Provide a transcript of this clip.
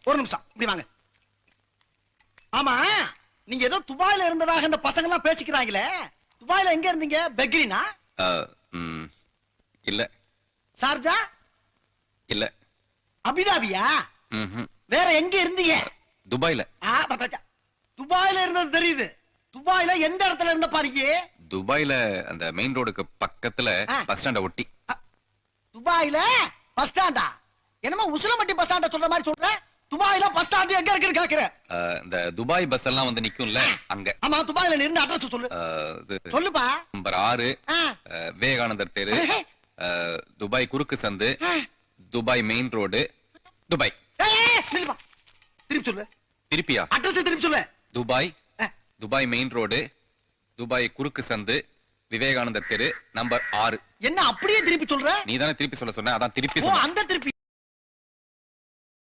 ஒரு நிமிஷம் இப்படி வாங்க. ஆமா, நீங்க ஏதோ துபாயில இருந்ததாக இந்த பசங்க எல்லாம் பேசிக்கிறாங்களே, துபாயில எங்க இருந்தீங்க? பெக்ரினா? இல்ல. சார்ஜா? இல்ல. அபிதாபியா? வேற எங்க இருந்தீங்க? துபாயில. துபாயில இருந்தது தெரியுது. துபாயில எந்த இடத்துல இருந்த பாருங்க? துபாயில அந்த மெயின் ரோடுக்கு பக்கத்துல பஸ் ஸ்டாண்ட ஒட்டி. துபாயில பஸ் ஸ்டாண்டா? என்னமோ உசிலம்பட்டி பஸ் ஸ்டாண்ட சொல்ற மாதிரி சொல்ற. துபாயில பஸ் ஸ்டாண்ட் எங்க இருக்குன்னு கேக்குற? இந்த துபாய் பஸ் எல்லாம் வந்து நிக்கும்ல அங்க. ஆமா, துபாயில நின்னு அட்ரஸ் சொல்லு. சொல்லுப்பா. நம்பர் 6 விவேகானந்தர் தெரு, துபாய் குறுக்கு சந்து, துபாய் மெயின் ரோடு, துபாய். நில்லுப்பா. திருப்பி சொல்லு. திருப்பியா? அட்ரஸ் திருப்பி சொல்லு. துபாய் மெயின் ரோடு, துபாய் குறுக்கு சந்து, விவேகானந்தர் தெரு, நம்பர் 6. என்ன அப்படியே திருப்பி சொல்ற? நீ தானே திருப்பி சொல்ல சொன்ன, அதான் திருப்பி சொல்ல. அந்த திருப்பி